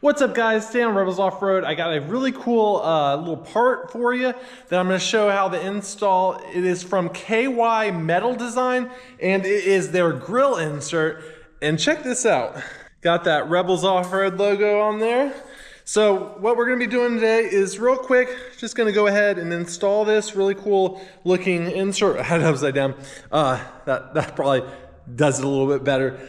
What's up guys, today on Rebels Off-Road, I got a really cool little part for you that I'm going to show how to install. It is from KY Metal Design and it is their grill insert. And check this out, got that Rebels Off-Road logo on there. So what we're going to be doing today is real quick, just going to go ahead and install this really cool looking insert. I had it upside down. That probably does it a little bit better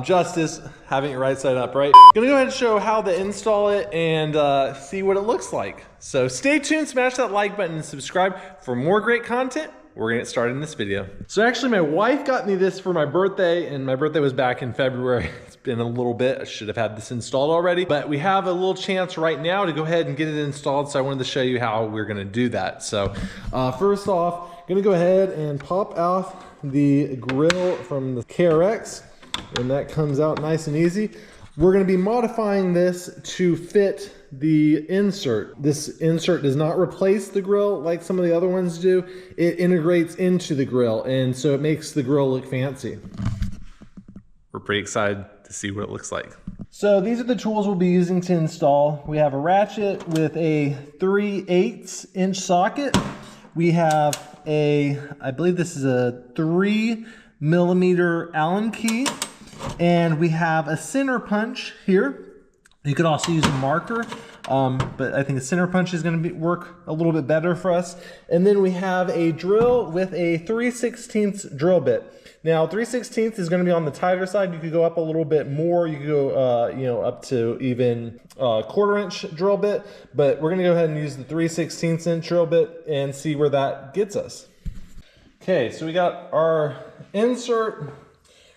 justice, having it right side up, right? Gonna go ahead and show how to install it and see what it looks like. So stay tuned, smash that like button and subscribe for more great content. We're gonna get started in this video. So actually my wife got me this for my birthday, and my birthday was back in February. It's been a little bit, I should have had this installed already, but we have a little chance right now to go ahead and get it installed, so I wanted to show you how we're gonna do that. So first off, gonna go ahead and pop out the grill from the KRX, and that comes out nice and easy. We're going to be modifying this to fit the insert. This insert does not replace the grill like some of the other ones do. It integrates into the grill, and so it makes the grill look fancy. We're pretty excited to see what it looks like. So these are the tools we'll be using to install. We have a ratchet with a 3/8 inch socket. We have I believe this is a 3mm Allen key, and we have a center punch here. You could also use a marker, but I think a center punch is going to work a little bit better for us. And then we have a drill with a 3/16 drill bit. Now 3/16 is going to be on the tighter side. You could go up a little bit more. You could go you know, up to even 1/4 inch drill bit, but we're going to go ahead and use the 3/16 inch drill bit and see where that gets us. Okay, so we got our insert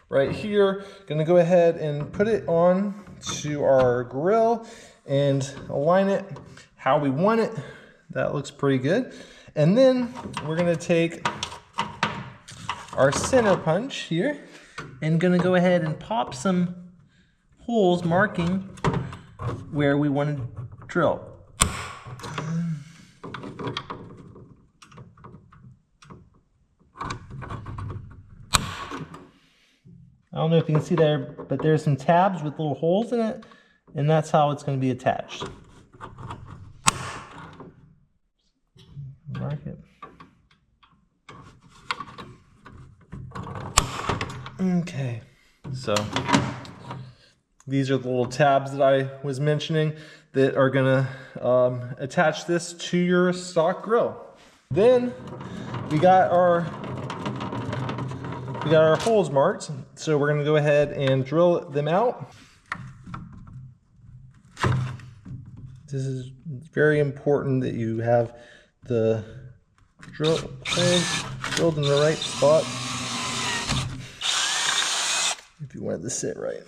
right here. Going to go ahead and put it on to our grill and align it how we want it. That looks pretty good. And then we're going to take our center punch here and gonna go ahead and pop some holes marking where we want to drill. I don't know if you can see there, but there's some tabs with little holes in it, and that's how it's going to be attached. Mark it. Okay, so these are the little tabs that I was mentioning that are gonna attach this to your stock grill. Then we got our holes marked, so we're gonna go ahead and drill them out. This is very important that you have the drill holes drilled in the right spot if you want it to sit right.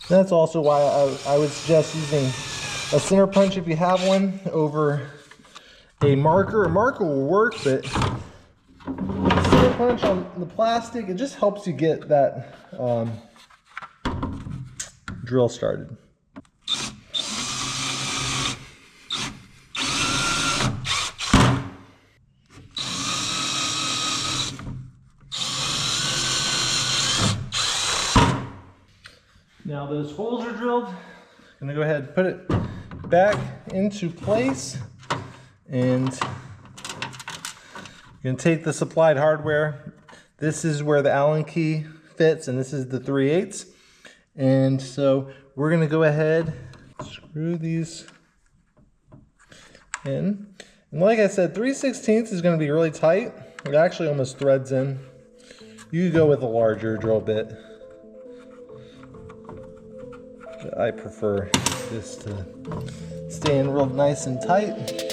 That's also why I would suggest using a center punch if you have one over a marker. A marker will work, but center punch on the plastic, it just helps you get that drill started. Now those holes are drilled. I'm gonna go ahead and put it back into place, and you're gonna take the supplied hardware. This is where the Allen key fits, and this is the 3/8. And so we're gonna go ahead, screw these in. And like I said, 3/16 is gonna be really tight. It actually almost threads in. You could go with a larger drill bit. I prefer this to stay in real nice and tight.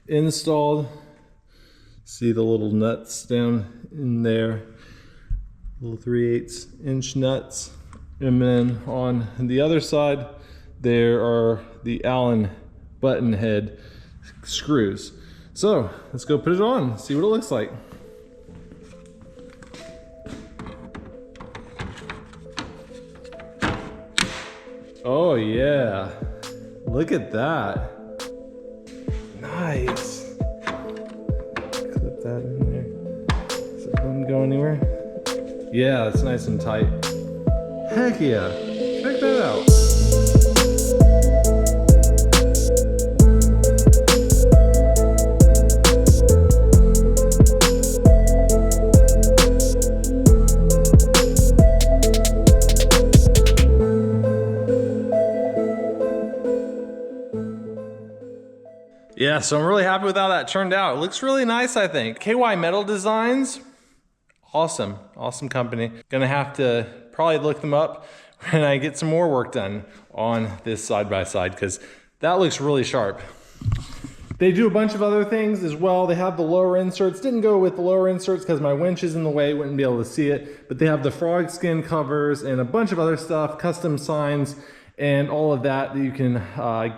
installed. See the little nuts down in there, little 3/8 inch nuts. And then on the other side, there are the Allen button head screws. So let's go put it on, see what it looks like. Oh yeah, look at that. Nice. Clip that in there. Does it wouldn't go anywhere? Yeah, it's nice and tight. Heck yeah, check that out. Yeah, so I'm really happy with how that turned out. It looks really nice, I think. KY Metal Designs, awesome, awesome company. Gonna have to probably look them up when I get some more work done on this side-by-side, because that looks really sharp. They do a bunch of other things as well. They have the lower inserts. Didn't go with the lower inserts because my winch is in the way, wouldn't be able to see it. But they have the frog skin covers and a bunch of other stuff, custom signs, and all of that you can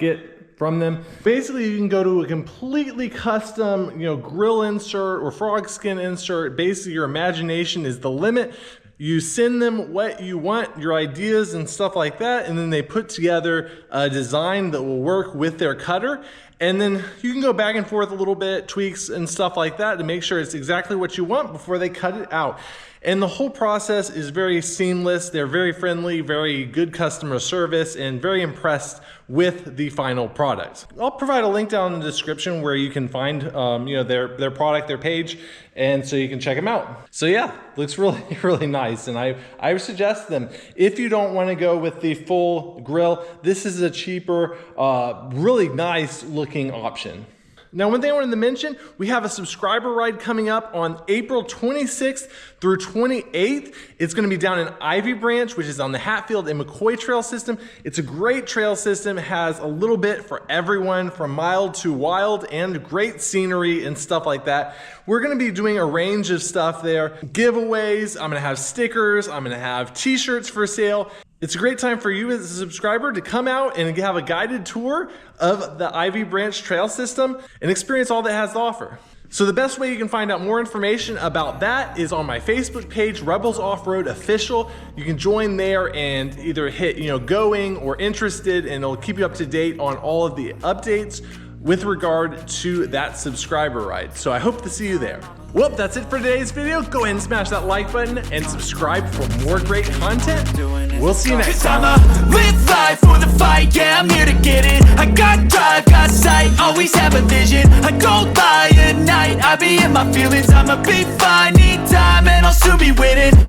get from them. Basically, you can go to a completely custom, grill insert or frog skin insert. Basically, your imagination is the limit. You send them what you want, your ideas and stuff like that, and then they put together a design that will work with their cutter. And then you can go back and forth a little bit, tweaks and stuff like that to make sure it's exactly what you want before they cut it out. And the whole process is very seamless. They're very friendly, very good customer service, and very impressed with the final product. I'll provide a link down in the description where you can find their product, their page, and so you can check them out. So yeah, looks really, really nice. And I would suggest them. If you don't want to go with the full grill, this is a cheaper, really nice looking option. Now, one thing I wanted to mention, we have a subscriber ride coming up on April 26th through 28th. It's going to be down in Ivy Branch, which is on the Hatfield and McCoy trail system. It's a great trail system, has a little bit for everyone from mild to wild, and great scenery and stuff like that. We're going to be doing a range of stuff there, giveaways. I'm going to have stickers. I'm going to have t-shirts for sale. It's a great time for you as a subscriber to come out and have a guided tour of the Ivy Branch trail system and experience all that it has to offer. So the best way you can find out more information about that is on my Facebook page, Rebels Off-Road Official. You can join there and either hit going or interested, and it'll keep you up to date on all of the updates with regard to that subscriber ride. So I hope to see you there. Well, that's it for today's video. Go ahead and smash that like button and subscribe for more great content. We'll see you next time. I'ma live life for the fight, yeah, I'm here to get it. I got drive, got sight, always have a vision. I go by at night, I be in my feelings. I'ma be fine, need time, and I'll soon be winning.